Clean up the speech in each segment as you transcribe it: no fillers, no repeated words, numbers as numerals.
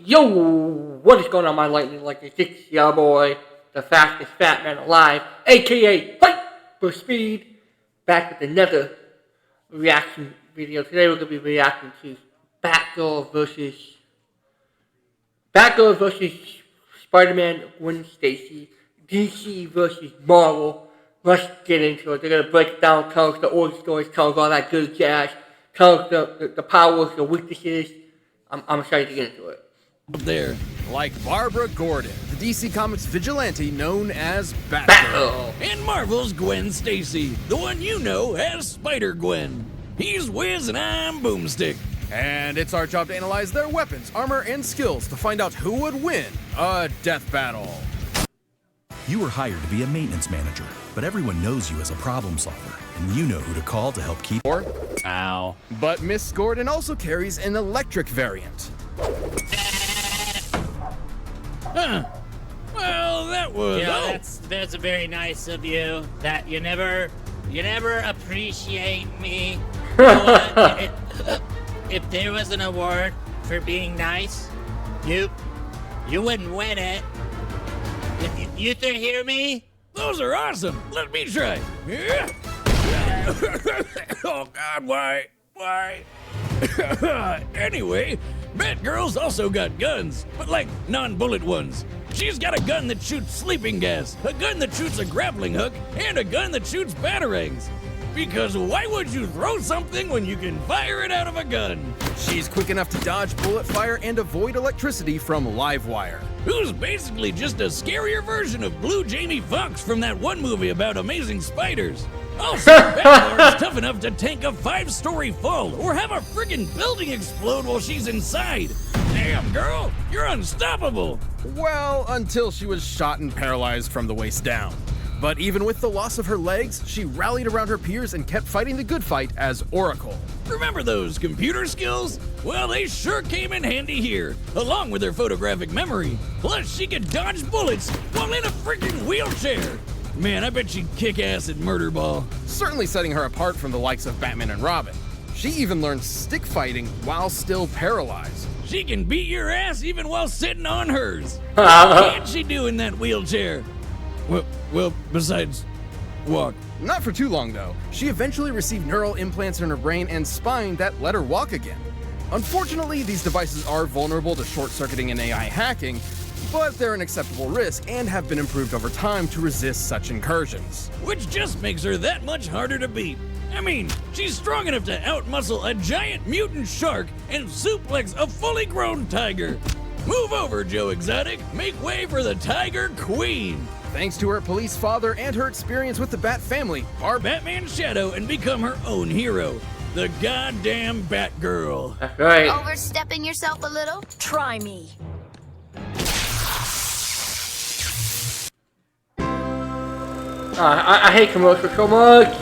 Yo, what is going on, my Lightning Legnds? It's your boy, the fastest fat man alive, aka Fight for Speed, back with another reaction video. Today we're going to be reacting to Batgirl versus Spider-Man, Gwen Stacy, DC versus Marvel. Let's get into it. They're going to break it down, tell us the origin stories, tell us all that good jazz, tell us the powers, the weaknesses. I'm excited to get into it. There, like Barbara Gordon, the DC Comics vigilante known as Batgirl, and Marvel's Gwen Stacy, the one you know as Spider-Gwen. He's Wiz and I'm Boomstick. And it's our job to analyze their weapons, armor, and skills to find out who would win a death battle. You were hired to be a maintenance manager, but everyone knows you as a problem solver, and you know who to call to help keep... Ow. But Miss Gordon also carries an electric variant. Huh. Well, that was... Yeah, that's very nice of you. That you never appreciate me. You know what? If there was an award for being nice, you wouldn't win it. You three hear me? Those are awesome. Let me try. Oh God, why? Anyway, Batgirl's also got guns, but like non-bullet ones. She's got a gun that shoots sleeping gas, a gun that shoots a grappling hook, and a gun that shoots batarangs. Because why would you throw something when you can fire it out of a gun? She's quick enough to dodge bullet fire and avoid electricity from Livewire, who's basically just a scarier version of Blue Jamie Foxx from that one movie about amazing spiders. Also, Batgirl is tough enough to tank a 5-story fall or have a friggin' building explode while she's inside. Damn, girl, you're unstoppable. Well, until she was shot and paralyzed from the waist down. But even with the loss of her legs, she rallied around her peers and kept fighting the good fight as Oracle. Remember those computer skills? Well, they sure came in handy here, along with her photographic memory. Plus, she could dodge bullets while in a freaking wheelchair. Man, I bet she'd kick ass at Murder Ball. Certainly setting her apart from the likes of Batman and Robin. She even learned stick fighting while still paralyzed. She can beat your ass even while sitting on hers. What can't she do in that wheelchair? Well, besides walk. Not for too long, though. She eventually received neural implants in her brain and spine that let her walk again. Unfortunately, these devices are vulnerable to short-circuiting and AI hacking, but they're an acceptable risk and have been improved over time to resist such incursions. Which just makes her that much harder to beat. I mean, she's strong enough to outmuscle a giant mutant shark and suplex a fully grown tiger. Move over, Joe Exotic. Make way for the Tiger Queen. Thanks to her police father and her experience with the Bat family, bar Batman's shadow and become her own hero, the goddamn Batgirl. That's right. Overstepping yourself a little? Try me. I hate commercials so much.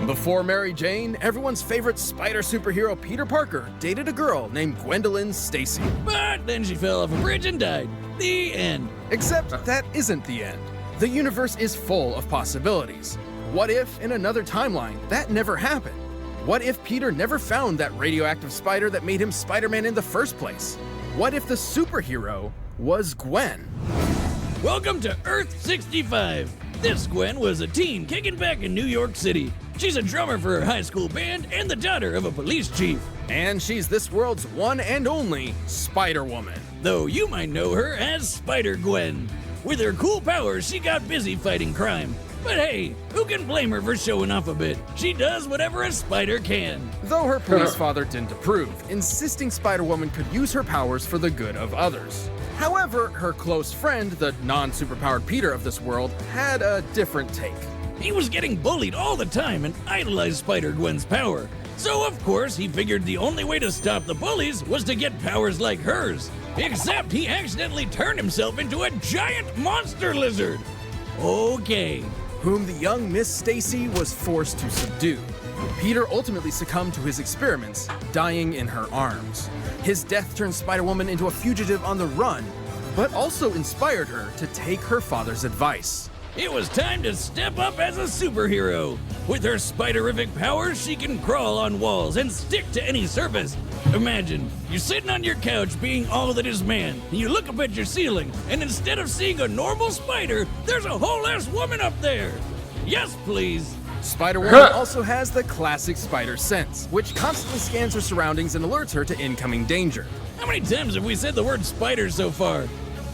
Before Mary Jane, everyone's favorite spider superhero Peter Parker dated a girl named Gwendolyn Stacy. But then she fell off a bridge and died. The end. Except that isn't the end. The universe is full of possibilities. What if, in another timeline, that never happened? What if Peter never found that radioactive spider that made him Spider-Man in the first place? What if the superhero was Gwen? Welcome to Earth 65. This Gwen was a teen kicking back in New York City. She's a drummer for her high school band and the daughter of a police chief. And she's this world's one and only Spider-Woman. Though you might know her as Spider-Gwen. With her cool powers, she got busy fighting crime. But hey, who can blame her for showing off a bit? She does whatever a spider can. Though her police father didn't approve, insisting Spider-Woman could use her powers for the good of others. However, her close friend, the non-superpowered Peter of this world, had a different take. He was getting bullied all the time and idolized Spider-Gwen's power. So of course, he figured the only way to stop the bullies was to get powers like hers. Except he accidentally turned himself into a giant monster lizard. Okay. Whom the young Miss Stacy was forced to subdue. Peter ultimately succumbed to his experiments, dying in her arms. His death turned Spider-Woman into a fugitive on the run, but also inspired her to take her father's advice. It was time to step up as a superhero. With her spiderific powers, she can crawl on walls and stick to any surface. Imagine, you're sitting on your couch being all that is man, and you look up at your ceiling, and instead of seeing a normal spider, there's a whole-ass woman up there. Yes, please. Spider-Woman also has the classic spider sense, which constantly scans her surroundings and alerts her to incoming danger. How many times have we said the word spider so far?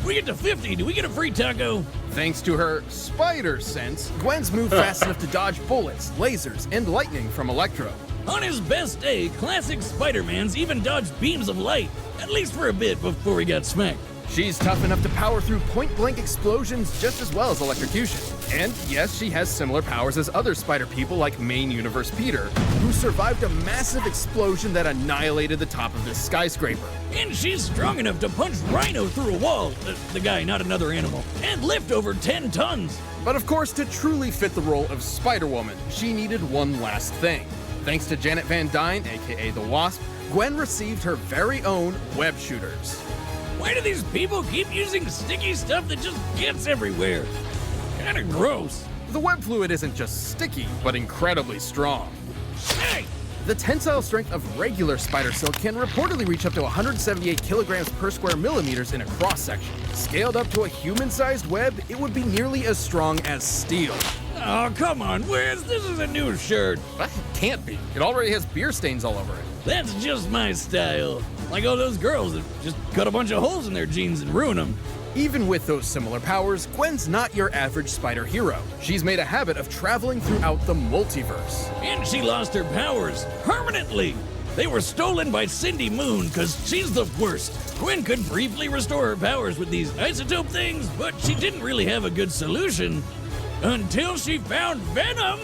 We get to 50, do we get a free taco? Thanks to her spider sense, Gwen's move fast enough to dodge bullets, lasers, and lightning from Electro. On his best day, classic Spider-Man's even dodged beams of light, at least for a bit before he got smacked. She's tough enough to power through point-blank explosions just as well as electrocution. And yes, she has similar powers as other spider people like main universe Peter, who survived a massive explosion that annihilated the top of this skyscraper. And she's strong enough to punch Rhino through a wall, the guy, not another animal, and lift over 10 tons. But of course, to truly fit the role of Spider-Woman, she needed one last thing. Thanks to Janet Van Dyne, aka the Wasp, Gwen received her very own web shooters. Why do these people keep using sticky stuff that just gets everywhere? Kinda gross. The web fluid isn't just sticky, but incredibly strong. Hey! The tensile strength of regular spider silk can reportedly reach up to 178 kilograms per square millimeters in a cross-section. Scaled up to a human-sized web, it would be nearly as strong as steel. Oh, come on, Wiz, this is a new shirt. But it can't be. It already has beer stains all over it. That's just my style. Like all those girls that just cut a bunch of holes in their jeans and ruin them. Even with those similar powers, Gwen's not your average spider hero. She's made a habit of traveling throughout the multiverse. And she lost her powers permanently. They were stolen by Cindy Moon because she's the worst. Gwen could briefly restore her powers with these isotope things, but she didn't really have a good solution. Until she found Venom.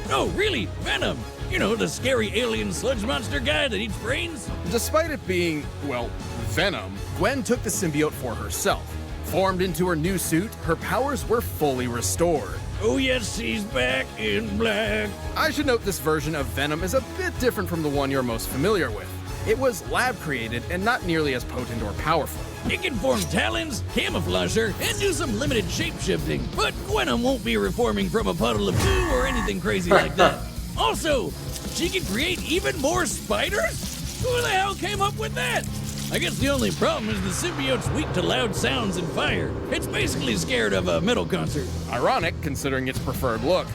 No, really, Venom. You know, the scary alien sludge monster guy that eats brains? Despite it being, well, Venom, Gwen took the symbiote for herself. Formed into her new suit, her powers were fully restored. Oh yes, she's back in black. I should note this version of Venom is a bit different from the one you're most familiar with. It was lab-created and not nearly as potent or powerful. It can form talons, camouflage her, and do some limited shape-shifting. But Gwenum won't be reforming from a puddle of goo or anything crazy like that. Also, she can create even more spiders? Who the hell came up with that? I guess the only problem is the symbiote's weak to loud sounds and fire. It's basically scared of a metal concert. Ironic, considering its preferred look.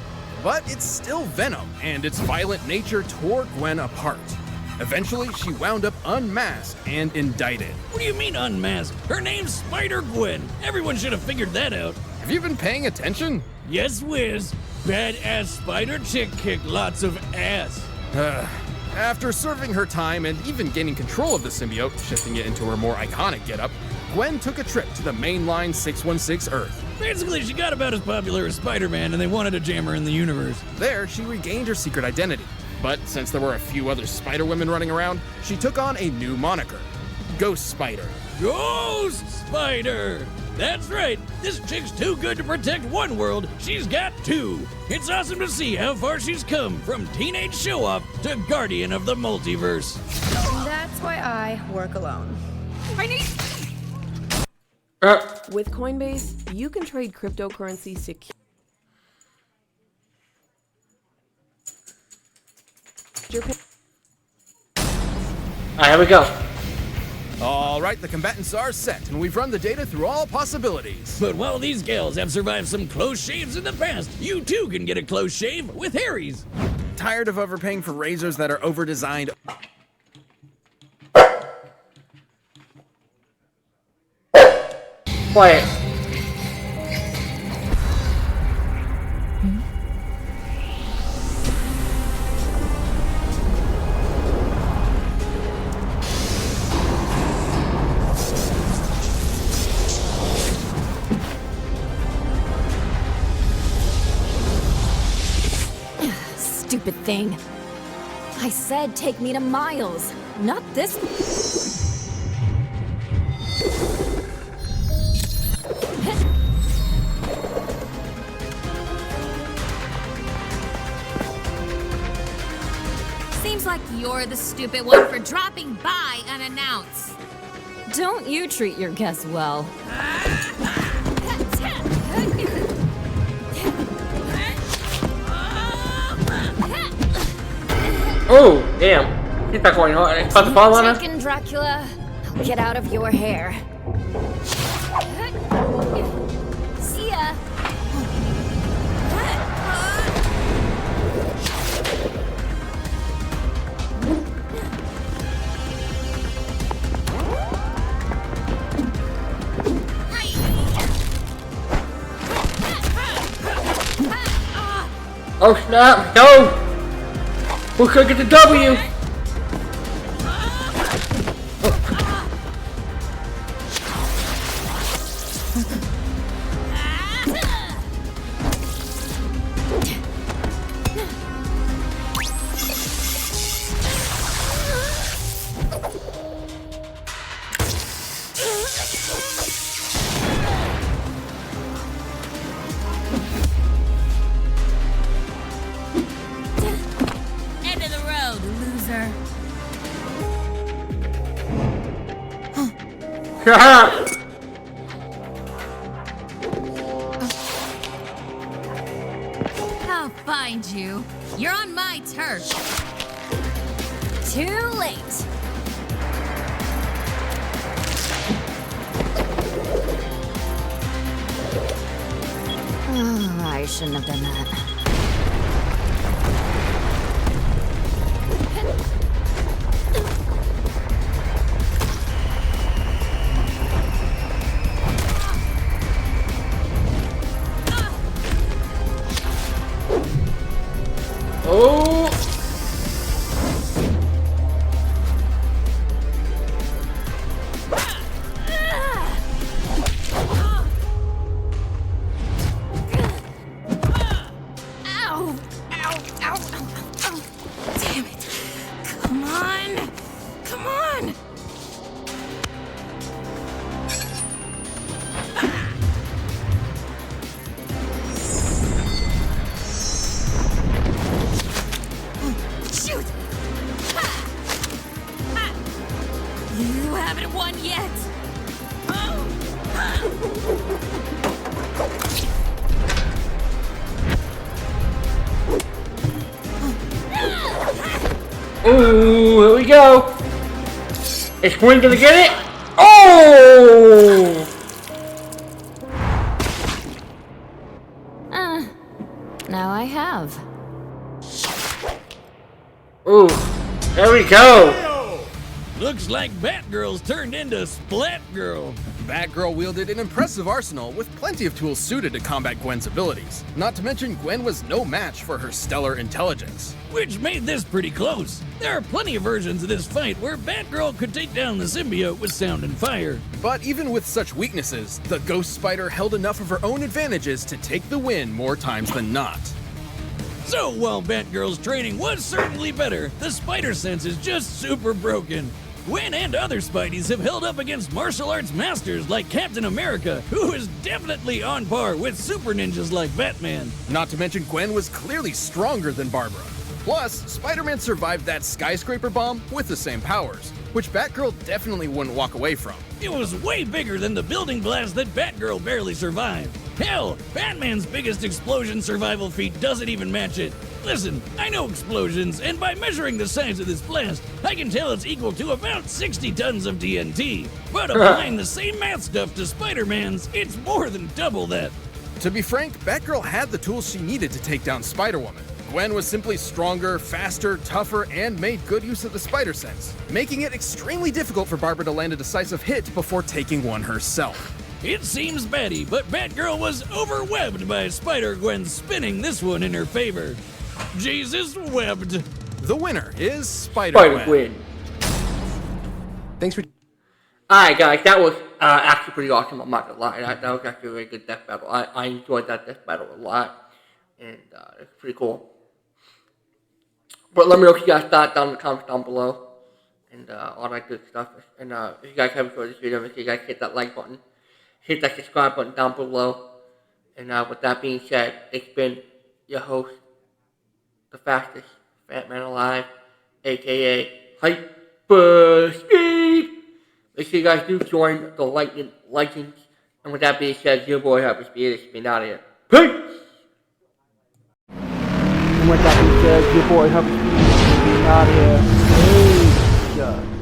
But it's still Venom, and its violent nature tore Gwen apart. Eventually, she wound up unmasked and indicted. What do you mean unmasked? Her name's Spider-Gwen. Everyone should have figured that out. Have you been paying attention? Yes, Wiz. Badass spider chick kicked lots of ass. After serving her time and even gaining control of the symbiote, shifting it into her more iconic getup, Gwen took a trip to the mainline 616 Earth. Basically, she got about as popular as Spider-Man, and they wanted to jam her in the universe. There, she regained her secret identity. But since there were a few other Spider-Women running around, she took on a new moniker, Ghost Spider. Ghost Spider! That's right, this chick's too good to protect one world, she's got two. It's awesome to see how far she's come from teenage show-off to guardian of the multiverse. That's why I work alone. I need... With Coinbase, you can trade cryptocurrency securely. Alright, here we go. All right, the combatants are set, and we've run the data through all possibilities. But while these gals have survived some close shaves in the past, you too can get a close shave with Harry's. Tired of overpaying for razors that are over-designed? Quiet. Stupid thing. I said take me to Miles, not this. Looks like you're the stupid one for dropping by unannounced. Don't you treat your guests well. Oh, damn. He's not going hard. It's about to fall on us. Chicken Dracula, I'll get out of your hair. See ya. Oh snap! No! Who could get the W? End of the road, loser. I'll find you. You're on my turf. Too late. Oh, I shouldn't have done that. Oh! Ow! Ow! Ow! Ow! Damn it! Come on! Come on! Shoot! Ha! Ha! You haven't won yet! Oh! Ooh, here we go. Is Gwen gonna get it? Oh! Now I have. Ooh, there we go. Looks like Batgirl's turned into Splatgirl. Batgirl wielded an impressive arsenal with plenty of tools suited to combat Gwen's abilities. Not to mention, Gwen was no match for her stellar intelligence. Which made this pretty close. There are plenty of versions of this fight where Batgirl could take down the symbiote with sound and fire. But even with such weaknesses, the Ghost Spider held enough of her own advantages to take the win more times than not. So while Batgirl's training was certainly better, the spider sense is just super broken. Gwen and other Spideys have held up against martial arts masters like Captain America, who is definitely on par with super ninjas like Batman. Not to mention, Gwen was clearly stronger than Barbara. Plus, Spider-Man survived that skyscraper bomb with the same powers, which Batgirl definitely wouldn't walk away from. It was way bigger than the building blast that Batgirl barely survived. Hell, Batman's biggest explosion survival feat doesn't even match it. Listen, I know explosions, and by measuring the size of this blast, I can tell it's equal to about 60 tons of TNT. But applying the same math stuff to Spider-Man's, it's more than double that. To be frank, Batgirl had the tools she needed to take down Spider-Woman. Gwen was simply stronger, faster, tougher, and made good use of the spider sense, making it extremely difficult for Barbara to land a decisive hit before taking one herself. It seems batty, but Batgirl was overwebbed by Spider-Gwen spinning this one in her favor. Jesus webbed. The winner is Spider-Gwen. Spider-Gwen. Thanks for... Alright guys, that was actually pretty awesome, I'm not gonna lie. That was actually a very good death battle. I enjoyed that death battle a lot. And it's pretty cool. But let me know if you guys thought down in the comments down below. And all that good stuff. And if you guys have enjoyed this video, make sure you guys hit that like button. Hit that subscribe button down below. And with that being said, it's been your host, the fastest fat man alive. aka Hyper Speed. Make sure you guys do join the Lightninig Legnds. And with that being said, your boy Hyper Speed is been out of here. Peace! And with that being said, your boy Hyper Speed is been out of here. Peace.